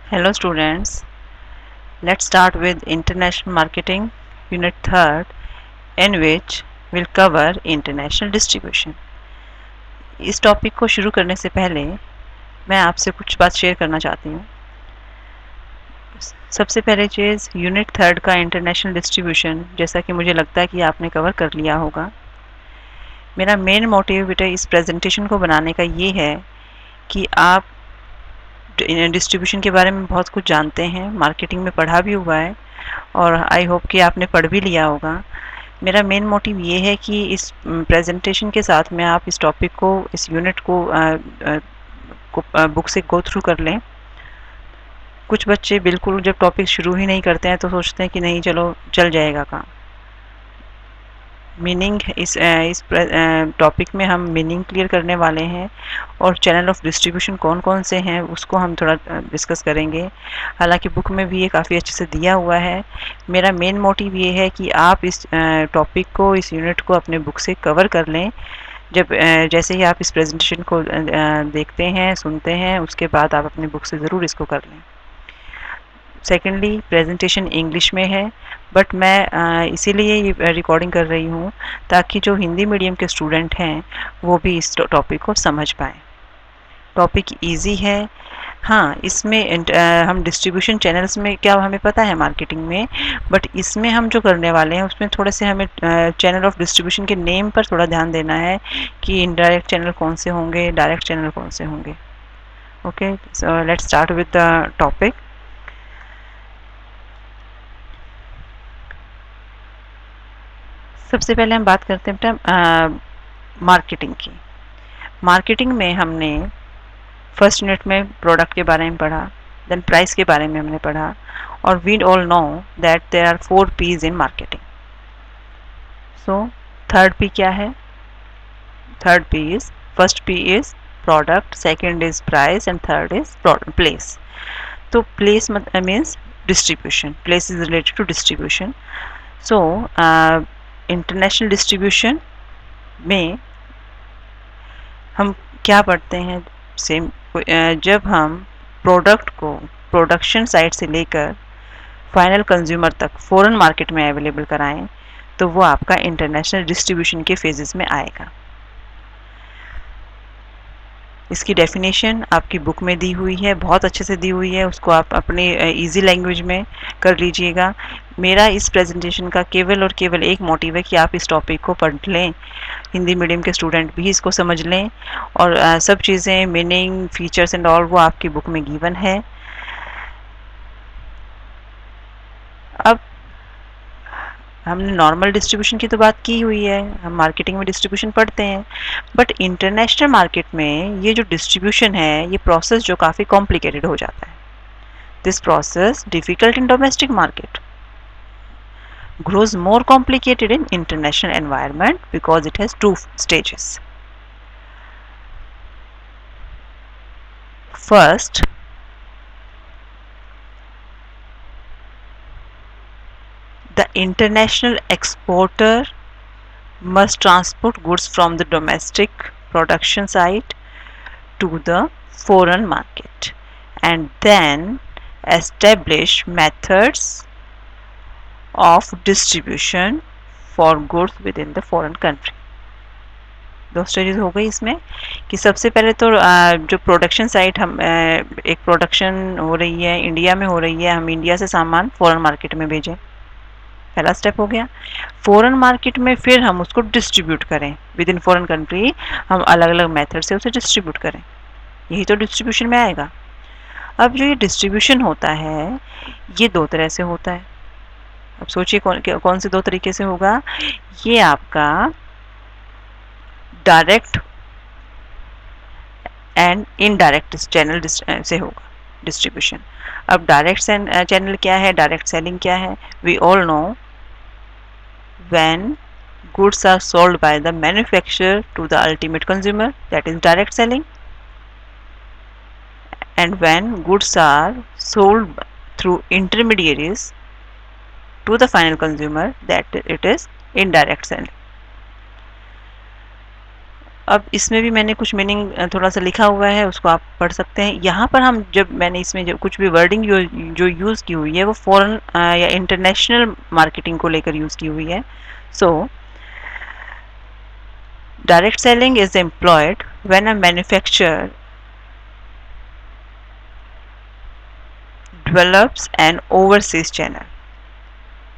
Hello students, let's start with International Marketing Unit 3rd in which we'll cover International Distribution. इस topic को शुरू करने से पहले मैं आपसे कुछ बात शेयर करना चाहती हूँ। सबसे पहले चीज़ यूनिट 3rd का इंटरनेशनल डिस्ट्रीब्यूशन जैसा कि मुझे लगता है कि आपने कवर कर लिया होगा। मेरा मेन मोटिव बेटा इस प्रेजेंटेशन को बनाने का ये है कि आप डिस्ट्रीब्यूशन के बारे में बहुत कुछ जानते हैं, मार्केटिंग में पढ़ा भी हुआ है और आई होप कि आपने पढ़ भी लिया होगा। मेरा मेन मोटिव ये है कि इस प्रेजेंटेशन के साथ में आप इस टॉपिक को, इस यूनिट को बुक से गो थ्रू कर लें। कुछ बच्चे बिल्कुल जब टॉपिक शुरू ही नहीं करते हैं तो सोचते हैं कि नहीं चलो चल जाएगा काम। मीनिंग इस टॉपिक में हम मीनिंग क्लियर करने वाले हैं और चैनल ऑफ डिस्ट्रीब्यूशन कौन कौन से हैं उसको हम थोड़ा डिस्कस करेंगे। हालांकि बुक में भी ये काफ़ी अच्छे से दिया हुआ है। मेरा मेन मोटिव ये है कि आप इस टॉपिक को, इस यूनिट को अपने बुक से कवर कर लें। जब जैसे ही आप इस प्रेजेंटेशन को देखते हैं, सुनते हैं, उसके बाद आप अपनी बुक से ज़रूर इसको कर लें। सेकेंडली प्रेजेंटेशन इंग्लिश में है, बट मैं इसीलिए ये रिकॉर्डिंग कर रही हूँ ताकि जो हिंदी मीडियम के स्टूडेंट हैं वो भी इस टॉपिक को समझ पाएँ। टॉपिक इजी है। हाँ, इसमें हम डिस्ट्रीब्यूशन चैनल्स में क्या हमें पता है मार्केटिंग में, बट इसमें हम जो करने वाले हैं उसमें थोड़े से हमें चैनल ऑफ डिस्ट्रीब्यूशन के नेम पर थोड़ा ध्यान देना है कि इनडायरेक्ट चैनल कौन से होंगे, डायरेक्ट चैनल कौन से होंगे। Okay, so let's start with the topic. सबसे पहले हम बात करते हैं बेटा मार्केटिंग की। मार्केटिंग में हमने फर्स्ट यूनिट में प्रोडक्ट के बारे में पढ़ा, देन प्राइस के बारे में हमने पढ़ा और we all know that there are 4 P's in marketing. So third P क्या है? Third P is, first P is product, second is price and third is place. तो place means distribution, place is related to distribution. So international distribution में हम क्या पढ़ते हैं? Same जब हम प्रोडक्ट को प्रोडक्शन साइट से लेकर फाइनल कंज्यूमर तक फॉरेन मार्केट में अवेलेबल कराएं तो वो आपका इंटरनेशनल डिस्ट्रीब्यूशन के फेजेस में आएगा। इसकी डेफिनेशन आपकी बुक में दी हुई है, बहुत अच्छे से दी हुई है, उसको आप अपने इजी लैंग्वेज में कर लीजिएगा। मेरा इस प्रेजेंटेशन का केवल और केवल एक मोटिव है कि आप इस टॉपिक को पढ़ लें, हिंदी मीडियम के स्टूडेंट भी इसको समझ लें और सब चीज़ें, मीनिंग, फीचर्स एंड ऑल वो आपकी बुक में गिवन है। अब हमने नॉर्मल डिस्ट्रीब्यूशन की तो बात की हुई है, हम मार्केटिंग में डिस्ट्रीब्यूशन पढ़ते हैं, बट इंटरनेशनल मार्केट में ये जो डिस्ट्रीब्यूशन है, ये प्रोसेस जो काफ़ी कॉम्प्लिकेटेड हो जाता है। This process difficult in domestic market, grows more complicated in international environment because it has two stages. First, the international exporter must transport goods from the domestic production site to the foreign market and then establish methods of distribution for goods within the foreign country. दो stages हो गई इसमें कि सबसे पहले तो जो production site हम एक प्रोडक्शन हो रही है इंडिया में हो रही है, हम इंडिया से सामान फॉरेन मार्केट में भेजें, पहला स्टेप हो गया। फॉरेन मार्केट में फिर हम उसको डिस्ट्रीब्यूट करें विद इन फॉरेन कंट्री, हम अलग अलग मेथड से उसे डिस्ट्रीब्यूट करें, यही तो डिस्ट्रीब्यूशन में आएगा। अब जो ये डिस्ट्रीब्यूशन होता है ये दो तरह से होता है। अब सोचिए कौन से दो तरीके से होगा। ये आपका डायरेक्ट एंड इनडायरेक्ट चैनल से होगा डिस्ट्रीब्यूशन। अब डायरेक्ट चैनल क्या है, डायरेक्ट सेलिंग क्या है? We all know when goods are sold by the manufacturer to the ultimate consumer, that is direct selling, and when goods are sold through intermediaries to the final consumer, that it is indirect selling. अब इसमें भी मैंने कुछ meaning थोड़ा सा लिखा हुआ है, उसको आप पढ़ सकते हैं। यहाँ पर हम जब मैंने इसमें जो कुछ भी वर्डिंग जो यूज़ की हुई है वो फॉरेन या इंटरनेशनल मार्केटिंग को लेकर यूज़ की हुई है। So direct selling is employed when a manufacturer develops N overseas channel.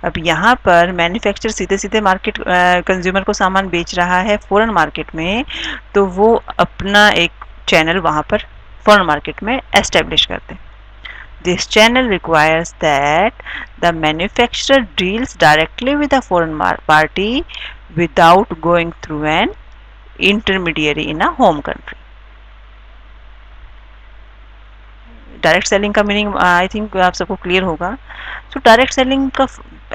अब यहाँ पर मैन्युफैक्चर सीधे सीधे मार्केट कंज्यूमर को सामान बेच रहा है फॉरेन मार्केट में, तो वो अपना एक चैनल वहाँ पर फॉरेन मार्केट में एस्टेब्लिश करते हैं। This channel requires that the manufacturer deals directly with the foreign party without going through an intermediary in a home country. Direct selling का मीनिंग आई थिंक आप सबको क्लियर होगा। तो डायरेक्ट सेलिंग का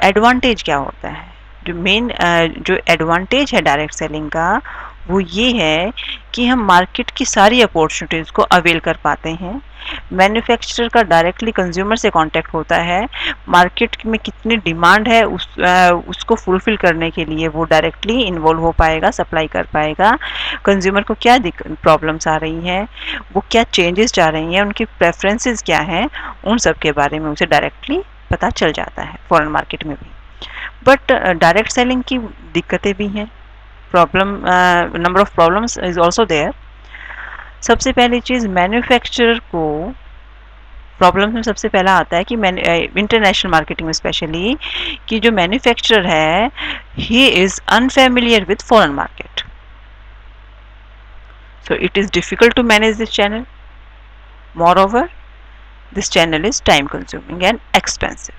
advantage क्या होता है? जो मेन जो एडवांटेज है डायरेक्ट सेलिंग का वो ये है कि हम मार्केट की सारी अपॉर्चुनिटीज़ को अवेल कर पाते हैं। मैन्युफैक्चरर का डायरेक्टली कंज्यूमर से कांटेक्ट होता है, मार्केट में कितनी डिमांड है उसको फुलफिल करने के लिए वो डायरेक्टली इन्वॉल्व हो पाएगा, सप्लाई कर पाएगा। कंज्यूमर को क्या प्रॉब्लम्स आ रही हैं, वो क्या चेंजेस चाह रही हैं, उनकी प्रेफरेंसेस क्या हैं, उन सब के बारे में उसे डायरेक्टली पता चल जाता है फॉरेन मार्केट में भी। बट डायरेक्ट सेलिंग की दिक्कतें भी हैं, problem number of problems is also there. सबसे पहली चीज़ मैन्युफैक्चरर को प्रॉब्लम में सबसे पहला आता है कि इंटरनेशनल मार्केटिंग में स्पेशली कि जो मैन्युफैक्चरर है he is unfamiliar with foreign market, so it is difficult to manage this channel. Moreover, this channel is time consuming and expensive.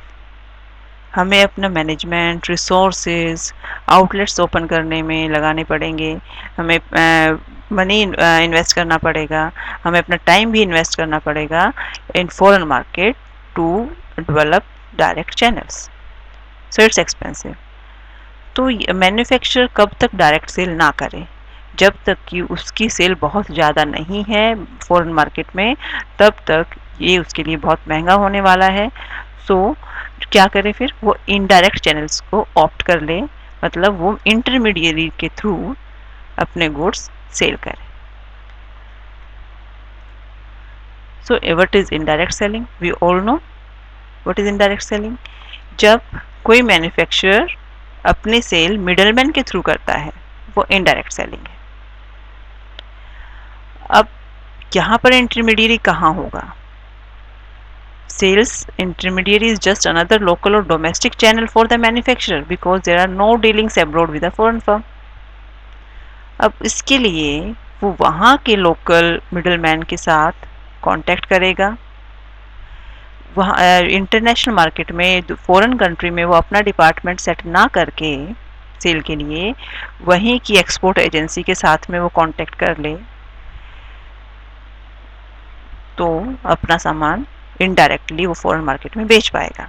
हमें अपना मैनेजमेंट रिसोर्सेज आउटलेट्स ओपन करने में लगाने पड़ेंगे, हमें मनी इन्वेस्ट करना पड़ेगा, हमें अपना टाइम भी इन्वेस्ट करना पड़ेगा in foreign market to develop direct channels, so it's expensive. तो मैन्युफैक्चरर कब तक डायरेक्ट सेल ना करे, जब तक कि उसकी सेल बहुत ज़्यादा नहीं है फॉरेन मार्केट में, तब तक ये उसके लिए बहुत महंगा होने वाला है। सो क्या करे फिर, वो इनडायरेक्ट चैनल्स को ऑप्ट कर ले, मतलब वो इंटरमीडियरी के थ्रू अपने गुड्स सेल करे। So what is indirect selling? We all know what is indirect selling. जब कोई मैन्युफैक्चरर अपनी सेल मिडलमैन के थ्रू करता है वो इनडायरेक्ट सेलिंग है। अब यहाँ पर इंटरमीडियरी कहाँ होगा? Sales intermediary is just another local or domestic channel for the manufacturer because there are no dealings abroad with a foreign firm. अब इसके लिए वो वहाँ के लोकल मिडलमैन के साथ कांटेक्ट करेगा, वहाँ इंटरनेशनल मार्केट में फॉरेन कंट्री में वो अपना डिपार्टमेंट सेट ना करके सेल के लिए वहीं की एक्सपोर्ट एजेंसी के साथ में वो कांटेक्ट कर ले, तो अपना सामान इनडायरेक्टली वो फॉरेन मार्केट में बेच पाएगा।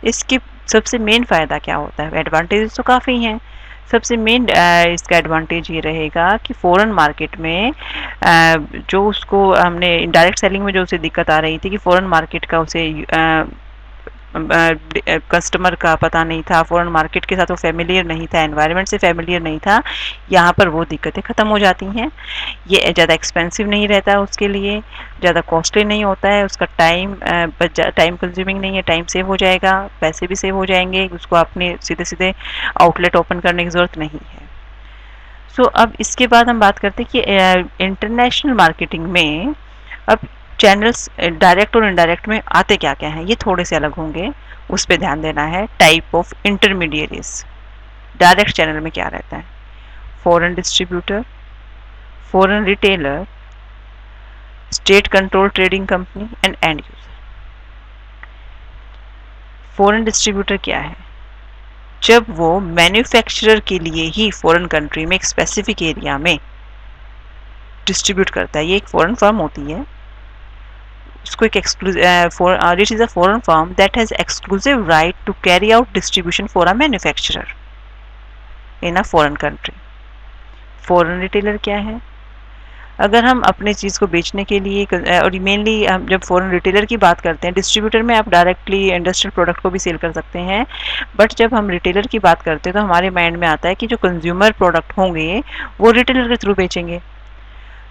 इसके सबसे मेन फ़ायदा क्या होता है? एडवांटेजेस तो काफ़ी हैं। सबसे मेन इसका एडवांटेज ये रहेगा कि फ़ॉरेन मार्केट में जो उसको हमने डायरेक्ट सेलिंग में जो उसे दिक्कत आ रही थी कि फ़ॉरेन मार्केट का उसे कस्टमर का पता नहीं था, फॉरेन मार्केट के साथ वो फेमिलियर नहीं था, एनवायरनमेंट से फेमिलियर नहीं था, यहाँ पर वो दिक्कतें ख़त्म हो जाती हैं। ये ज़्यादा एक्सपेंसिव नहीं रहता उसके लिए, ज़्यादा कॉस्टली नहीं होता है, उसका टाइम कंज्यूमिंग नहीं है, टाइम सेव हो जाएगा, पैसे भी सेव हो जाएंगे, उसको अपने सीधे सीधे आउटलेट ओपन करने की ज़रूरत नहीं है। सो अब इसके बाद हम बात करते हैं कि इंटरनेशनल मार्केटिंग में अब चैनल्स डायरेक्ट और इनडायरेक्ट में आते क्या क्या हैं, ये थोड़े से अलग होंगे, उस पर ध्यान देना है। Type of intermediaries direct channel में क्या रहता है? Foreign distributor, foreign retailer, state control trading company and and user. Foreign distributor क्या है? जब वो मैन्युफैक्चरर के लिए ही फॉरेन कंट्री में एक स्पेसिफिक एरिया में डिस्ट्रीब्यूट करता है, ये एक फॉरेन फर्म होती है, उसको एक exclusive it is a foreign firm that has exclusive right to carry out distribution for a manufacturer in a foreign country. Foreign retailer क्या है? अगर हम अपने चीज़ को बेचने के लिए और मेनली हम जब फॉरेन रिटेलर की बात करते हैं, डिस्ट्रीब्यूटर में आप डायरेक्टली इंडस्ट्रियल प्रोडक्ट को भी सेल कर सकते हैं, बट जब हम रिटेलर की बात करते हैं तो हमारे माइंड में आता है कि जो कंज्यूमर प्रोडक्ट होंगे वो रिटेलर के थ्रू बेचेंगे।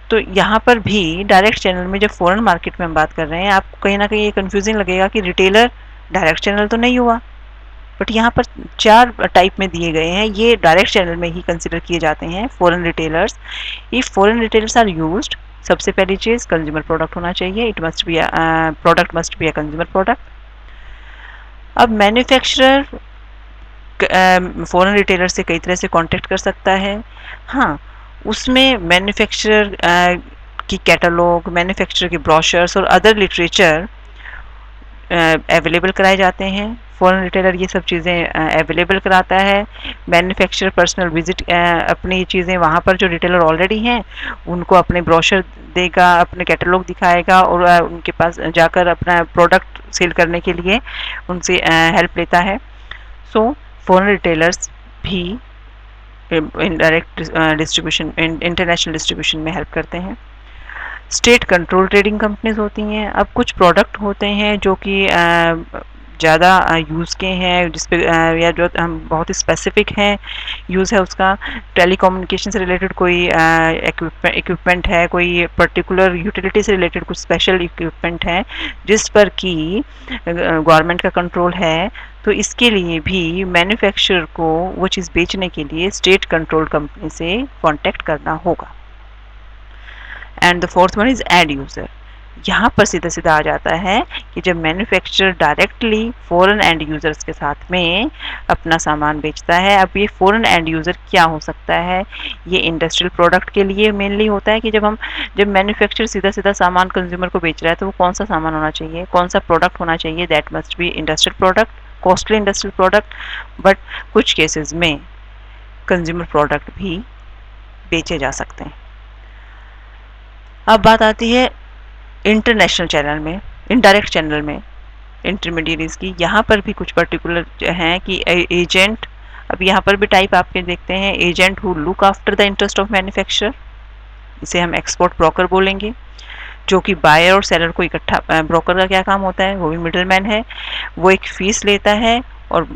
तो यहाँ पर भी डायरेक्ट चैनल में जब फॉरेन मार्केट में हम बात कर रहे हैं, आपको कहीं ना कहीं ये कंफ्यूजिंग लगेगा कि रिटेलर डायरेक्ट चैनल तो नहीं हुआ, बट यहाँ पर 4 टाइप में दिए गए हैं, ये डायरेक्ट चैनल में ही कंसिडर किए जाते हैं foreign retailers. If foreign retailers are used, सबसे पहली चीज़ कंज्यूमर प्रोडक्ट होना चाहिए, it must be product must be a consumer product. अब मैन्युफैक्चरर फॉरेन रिटेलर से कई तरह से कांटेक्ट कर सकता है। हाँ, उसमें मैन्युफैक्चरर की कैटलॉग, मैन्युफैक्चरर की ब्रोशर्स और अदर लिटरेचर अवेलेबल कराए जाते हैं। फॉरेन रिटेलर ये सब चीज़ें अवेलेबल कराता है। मैन्युफैक्चरर पर्सनल विजिट अपनी चीज़ें वहाँ पर जो रिटेलर ऑलरेडी हैं उनको अपने ब्रोशर देगा, अपने कैटलॉग दिखाएगा और उनके पास जाकर अपना प्रोडक्ट सेल करने के लिए उनसे हेल्प लेता है। सो फॉरेन रिटेलर्स भी इनडायरेक्ट डिस्ट्रीब्यूशन, इंटरनेशनल डिस्ट्रीब्यूशन में हेल्प करते हैं। स्टेट कंट्रोल ट्रेडिंग कंपनीज होती हैं। अब कुछ प्रोडक्ट होते हैं जो कि ज़्यादा यूज़ के हैं, जिस पे या जो हम बहुत ही स्पेसिफिक हैं यूज़ है उसका, टेलीकम्युनिकेशन से रिलेटेड कोई इक्विपमेंट है, कोई पर्टिकुलर यूटिलिटी से रिलेटेड कुछ स्पेशल इक्विपमेंट है जिस पर कि गवर्नमेंट का कंट्रोल है, तो इसके लिए भी मैन्युफैक्चरर को वो चीज़ बेचने के लिए स्टेट कंट्रोल्ड कंपनी से कॉन्टेक्ट करना होगा। And the fourth one is end user. यहाँ पर सीधा सीधा आ जाता है कि जब manufacturer directly foreign end users के साथ में अपना सामान बेचता है। अब ये फॉरेन एंड यूज़र क्या हो सकता है? ये इंडस्ट्रियल प्रोडक्ट के लिए मेनली होता है कि जब मैन्युफैक्चरर सीधा सीधा सामान कंज्यूमर को बेच रहा है तो वो कौन सा सामान होना चाहिए, कौन सा प्रोडक्ट होना चाहिए, that must be industrial product, costly industrial product. But कुछ केसेस में कंज्यूमर प्रोडक्ट भी बेचे जा सकते हैं। अब बात आती है इंटरनेशनल चैनल में, इनडायरेक्ट चैनल में इंटरमीडियरीज की। यहाँ पर भी कुछ पर्टिकुलर हैं कि एजेंट, अब यहाँ पर भी टाइप आपके देखते हैं, agent who look after the interest of manufacturer, इसे हम एक्सपोर्ट ब्रोकर बोलेंगे, जो कि बायर और सेलर को इकट्ठा, ब्रोकर का क्या काम होता है, वो भी मिडलमैन है, वो एक फीस लेता है और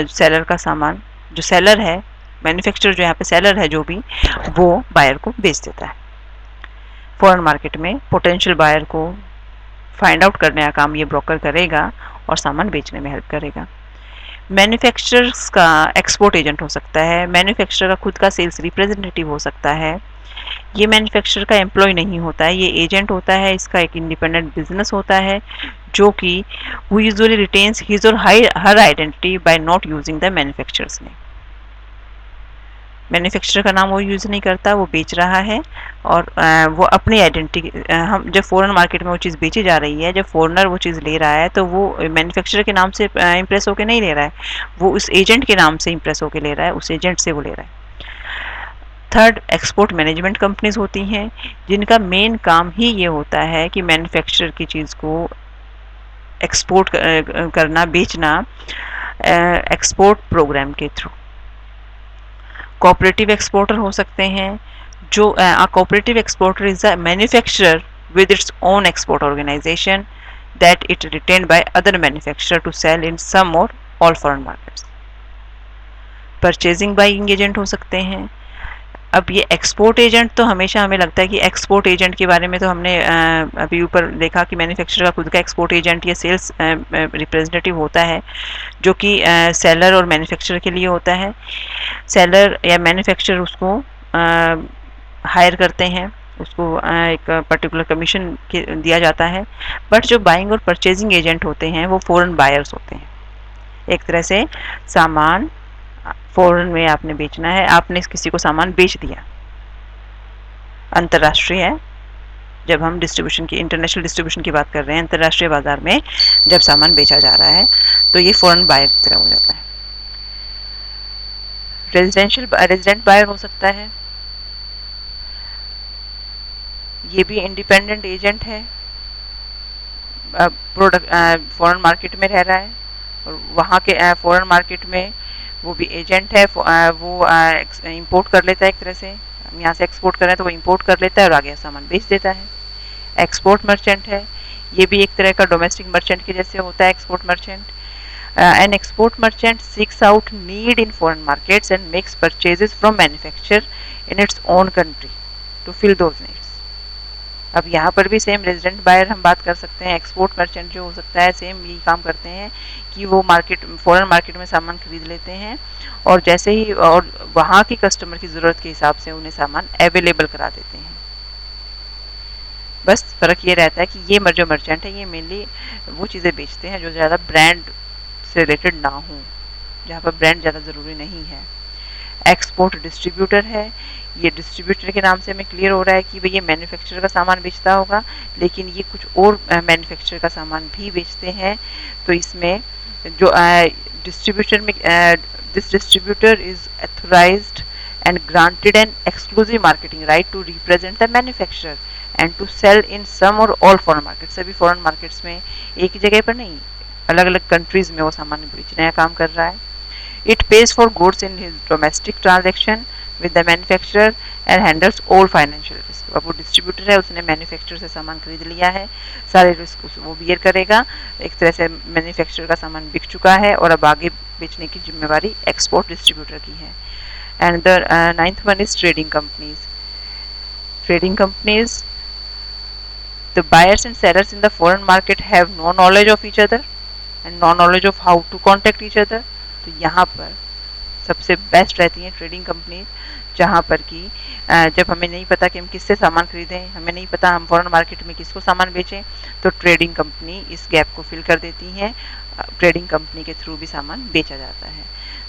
सेलर का सामान, जो सेलर है मैन्युफैक्चरर, जो यहाँ पे सेलर है जो भी, वो बायर को बेच देता है। फॉरेन मार्केट में पोटेंशियल बायर को फाइंड आउट करने का काम ये ब्रोकर करेगा और सामान बेचने में हेल्प करेगा। मैन्युफैक्चरर्स का एक्सपोर्ट एजेंट हो सकता है, मैन्युफैक्चरर का खुद का सेल्स रिप्रेजेंटेटिव हो सकता है। ये मैन्युफैक्चरर का एम्प्लॉय नहीं होता है, ये एजेंट होता है, इसका एक इंडिपेंडेंट बिजनेस होता है जो कि वो यूजुअली रिटेन्स हिज और her identity by not using the manufacturer's name. Manufacturer का नाम वो यूज़ नहीं करता, वो बेच रहा है और वो अपनी आइडेंटिटी, हम जब फॉरेन मार्केट में वो चीज़ बेची जा रही है, जब फॉरेनर वो चीज़ ले रहा है तो वो मैन्युफैक्चरर के नाम से इम्प्रेस होकर नहीं ले रहा है, वो उस एजेंट के नाम से इम्प्रेस होकर ले रहा है, उस एजेंट से वो ले रहा है। थर्ड, एक्सपोर्ट मैनेजमेंट कंपनीज होती हैं जिनका मेन काम ही ये होता है कि मैन्युफैक्चरर की चीज़ को एक्सपोर्ट करना, बेचना एक्सपोर्ट प्रोग्राम के थ्रू। कोऑपरेटिव एक्सपोर्टर हो सकते हैं, जो cooperative exporter is a manufacturer with its own export organization that it retained by other manufacturer to sell in some or all foreign markets. Purchasing buying agent हो सकते हैं। अब ये एक्सपोर्ट एजेंट तो हमेशा हमें लगता है कि एक्सपोर्ट एजेंट के बारे में तो हमने अभी ऊपर देखा कि मैन्युफैक्चरर का खुद का एक्सपोर्ट एजेंट या सेल्स रिप्रेजेंटेटिव होता है जो कि सेलर और मैन्युफैक्चरर के लिए होता है। सेलर या मैन्युफैक्चरर उसको हायर करते हैं, उसको एक पर्टिकुलर कमीशन दिया जाता है। बट जो बाइंग और परचेजिंग एजेंट होते हैं वो फॉरेन बायर्स होते हैं। एक तरह से सामान फॉरेन में आपने बेचना है, आपने किसी को सामान बेच दिया, अंतर्राष्ट्रीय है, जब हम डिस्ट्रीब्यूशन की, इंटरनेशनल डिस्ट्रीब्यूशन की बात कर रहे हैं, अंतर्राष्ट्रीय बाजार में जब सामान बेचा जा रहा है तो ये फॉरेन बायर की तरह हो जाता है। रेजिडेंट बायर हो सकता है, ये भी इंडिपेंडेंट एजेंट है, प्रोडक्ट फॉरेन मार्केट में रह रहा है और वहाँ के फॉरेन मार्केट में वो भी एजेंट है, वो इंपोर्ट कर लेता है एक तरह से हम यहाँ से एक्सपोर्ट करें तो वो इंपोर्ट कर लेता है और आगे सामान बेच देता है। एक्सपोर्ट मर्चेंट है, ये भी एक तरह का डोमेस्टिक मर्चेंट के जैसे होता है export merchant. An export merchant seeks out need in foreign markets and makes purchases from manufacturer in its own country to fill those needs. अब यहाँ पर भी सेम रेजिडेंट बायर हम बात कर सकते हैं। एक्सपोर्ट मर्चेंट जो हो सकता है सेम यही काम करते हैं कि वो मार्केट फॉरेन मार्केट में सामान खरीद लेते हैं और जैसे ही और वहाँ की कस्टमर की ज़रूरत के हिसाब से उन्हें सामान अवेलेबल करा देते हैं। बस फ़र्क ये रहता है कि ये जो मर्चेंट है ये मेनली वो चीज़ें बेचते हैं जो ज़्यादा ब्रांड से रिलेटेड ना हो, जहाँ पर ब्रांड ज़्यादा ज़रूरी नहीं है। एक्सपोर्ट डिस्ट्रीब्यूटर है, ये डिस्ट्रीब्यूटर के नाम से हमें क्लियर हो रहा है कि भाई ये मैन्युफैक्चरर का सामान बेचता होगा, लेकिन ये कुछ और मैन्युफैक्चरर का सामान भी बेचते हैं। तो इसमें जो डिस्ट्रीब्यूटर में this distributor is authorised and granted an exclusive marketing right to represent the manufacturer and to sell in some or all foreign markets। सभी foreign markets में एक ही जगह पर नहीं, अलग अलग कंट्रीज में वो सामान बेचने का काम कर रहा है। It pays for goods in his domestic transaction with the manufacturer and handles all financial risk. अब वो डिस्ट्रीब्यूटर है, उसने मैन्युफैक्चरर से सामान खरीद लिया है, सारे रिस्क वो बियर करेगा। एक तरह से मैन्युफैक्चरर का सामान बिक चुका है और अब आगे बेचने की जिम्मेवारी एक्सपोर्ट डिस्ट्रीब्यूटर की है। And the ninth one is trading companies. Trading companies, the buyers and sellers in the foreign market have no knowledge of each other and no knowledge of how to contact each other। तो यहाँ पर सबसे best रहती हैं trading company, जहाँ पर कि जब हमें नहीं पता कि हम किससे सामान खरीदें, हमें नहीं पता हम फॉरेन मार्केट में किसको सामान बेचें, तो ट्रेडिंग कंपनी इस गैप को फिल कर देती हैं। ट्रेडिंग कंपनी के थ्रू भी सामान बेचा जाता है।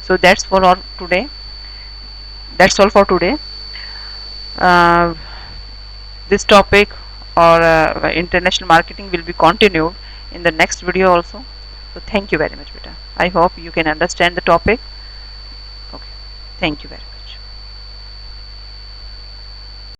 So that's all for today. This topic or international marketing will be continued in the next video also. So thank you very much beta, I hope you can understand the topic. Okay, thank you very much.